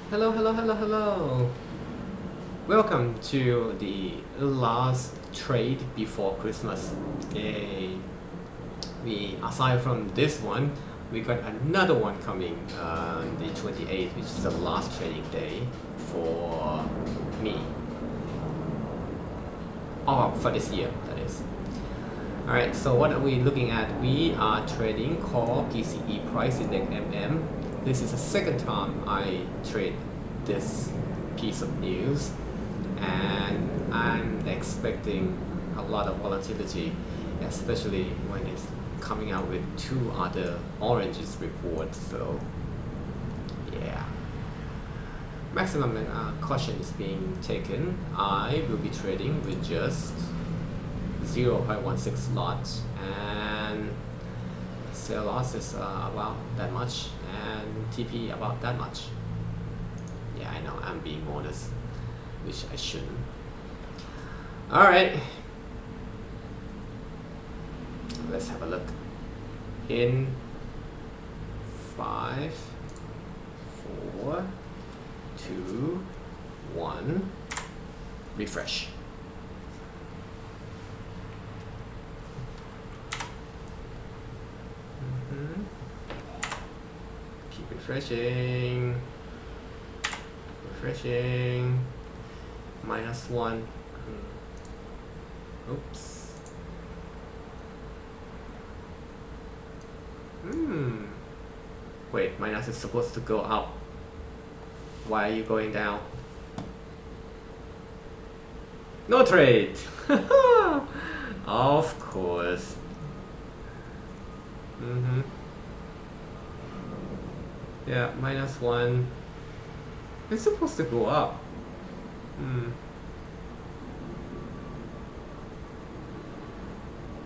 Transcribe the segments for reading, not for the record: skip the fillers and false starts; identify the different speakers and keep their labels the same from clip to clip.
Speaker 1: Hello. Welcome to the last trade before Christmas. Yay. Aside from this one, we got another one coming on the 28th, which is the last trading day for me. Oh, for this year, that is. Alright, so what are we looking at? We are trading Core PCE Price Index MM. This is the second time I trade this piece of news, and I'm expecting a lot of volatility, especially when it's coming out with two other oranges reports. So yeah, maximum caution is being taken. I will be trading with just 0.16 lots, and sell loss is about that much, and TP about that much. Yeah, I know I'm being modest, which I shouldn't. Alright, let's have a look. In 5, 4, 2, 1, refresh. Keep refreshing. Refreshing. -1. Oops. Wait, minus is supposed to go up. Why are you going down? No trade! Of course. Yeah, -1. It's supposed to go up.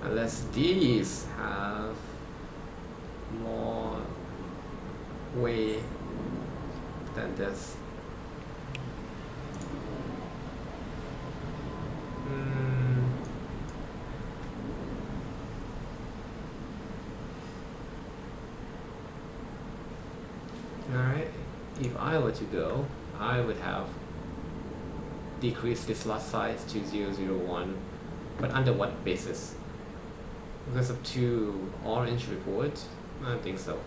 Speaker 1: Unless these have more way than this. Alright, if I were to go, I would have decreased this lot size to 0.001, but under what basis? Because of two orange reports? I don't think so.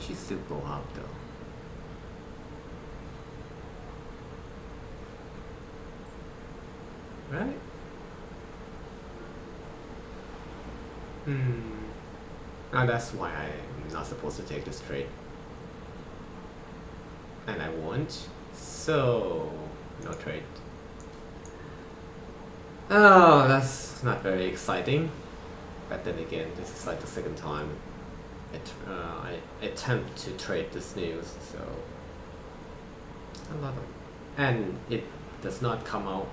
Speaker 1: She still go up though. Right? Now that's why I'm not supposed to take this trade. And I won't. So, no trade. Oh, that's not very exciting. But then again, this is like the second time I attempt to trade this news. So, a lot of, and it does not come out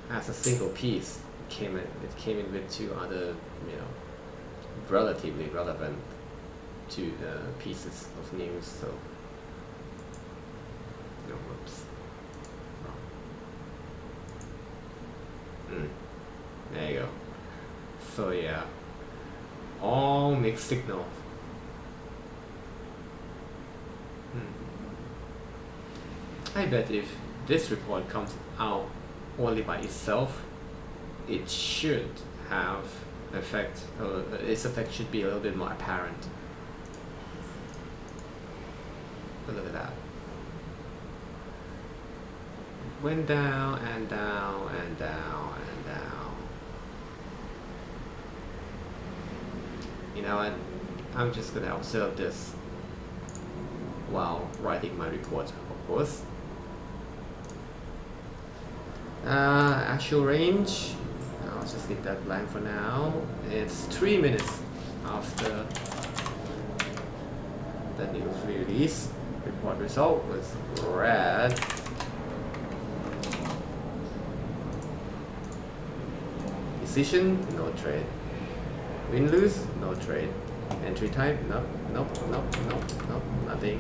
Speaker 1: as a single piece. It came in with two other, relatively relevant two pieces of news. So, whoops. There you go. So yeah, all mixed signals. I bet if this report comes out only by itself, it should have effect. Its effect should be a little bit more apparent. But look at that. Went down and down and down and down. You know what? I'm just gonna observe this while writing my report, of course. Actual range, I'll just leave that blank for now. It's 3 minutes after the news release. Report result was red. Decision, no trade. Win-lose, no trade. Entry type, nope, nothing.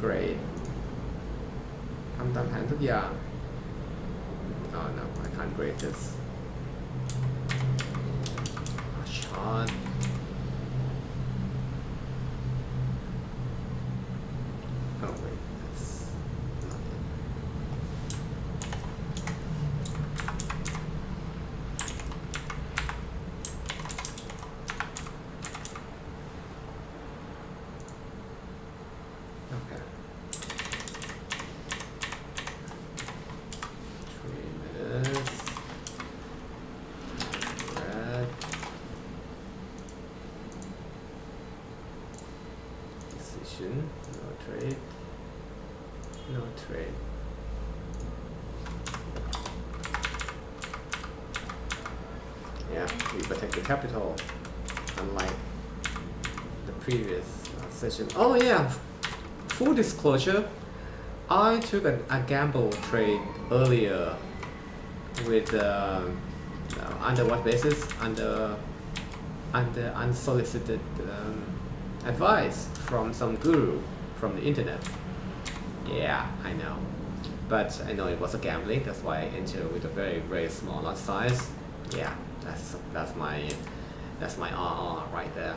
Speaker 1: great ทำตามแผนทุกอย่าง oh no I can't grade this chart oh wait that's not it okay 3 minutes red decision no trade yeah we protect the capital unlike the previous session oh yeah full disclosure I took a gamble trade earlier with under what basis under unsolicited advice from some guru from the internet yeah I know but I know it was a gambling that's why I entered with a very small lot size yeah that's my RR right there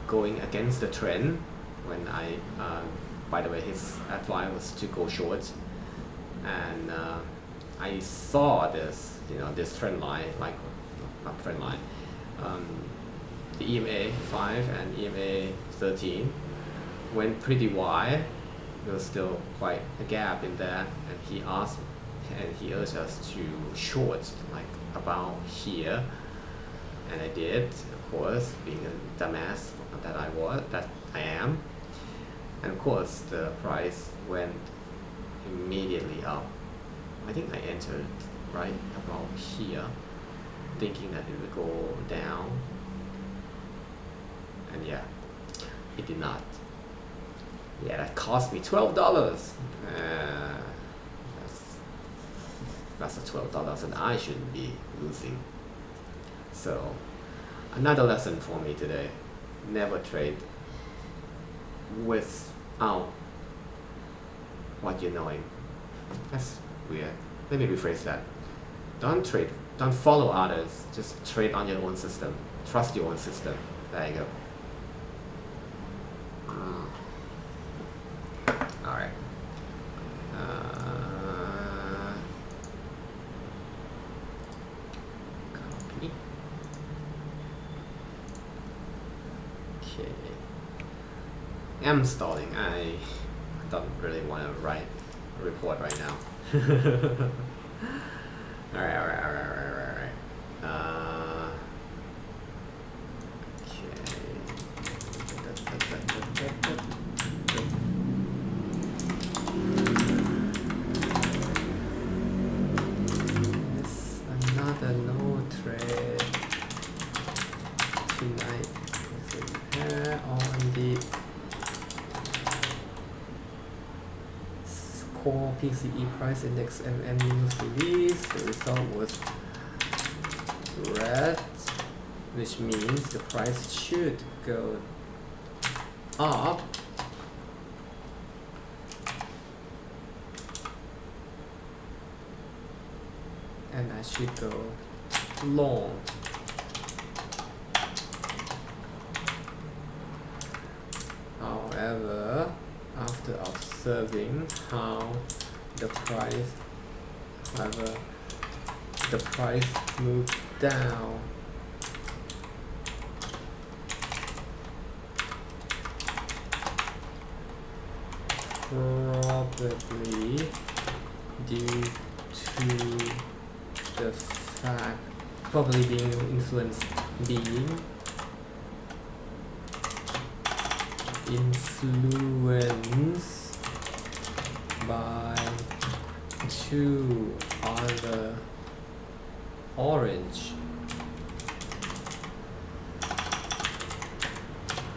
Speaker 1: going against the trend when I by the way his advice was to go short and I saw this this trend line like not trend line the EMA 5 and EMA 13 went pretty wide there was still quite a gap in there and he urged us to short like about here and I did of course being a dumbass that I am and of course the price went immediately up I think I entered right about here thinking that it would go down and yeah it did not yeah that cost me $12 that's the $12 that I shouldn't be losing so another lesson for me today never trade without what you're knowing that's weird let me rephrase that don't follow others just trade on your own system trust your own system there you go all right copy okay I'm stalling I don't really want to write a report right now all right okay another no trade tonight on the Core PCE Price Index news release. The result was red, which means the price should go up. And I should go long. However, after observing how the price moved down, probably due to the fact probably being influenced by two other orange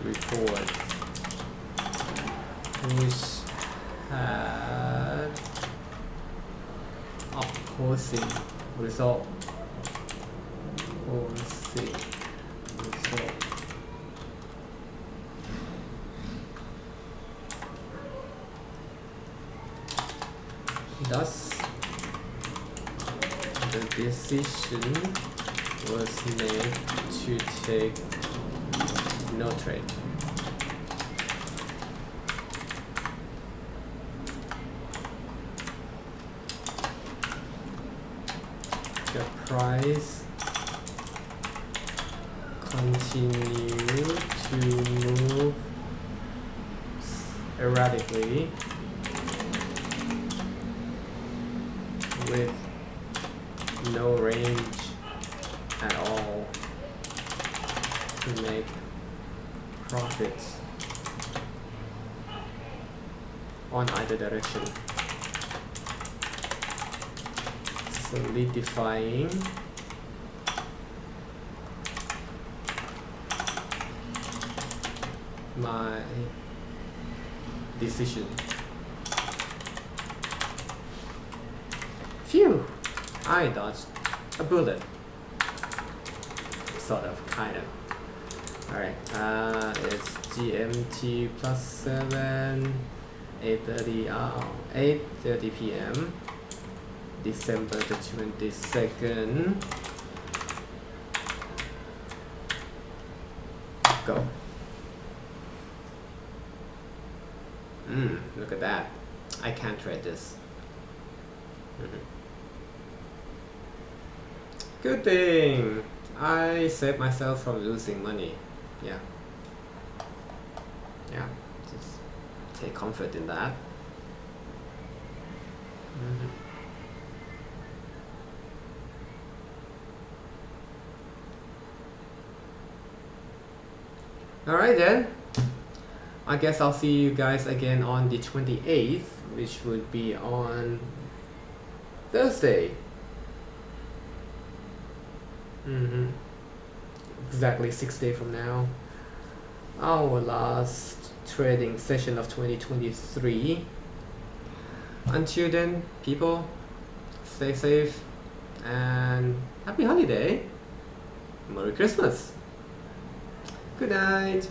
Speaker 1: reports which had opposing result. Thus, the decision was made to take no trade. The price continue to move erratically with no range at all to make profits on either direction, solidifying my decision. Phew! I dodged a bullet. Sort of, kind of. Alright, it's GMT +7, 8:30 p.m. December the 22nd. Go. Look at that. I can't trade this. Good thing I saved myself from losing money. Yeah, just take comfort in that. Alright then, I guess I'll see you guys again on the 28th, which would be on Thursday. Exactly 6 days from now. Our last trading session of 2023. Until then, people, stay safe and happy holiday. Merry Christmas. Good night.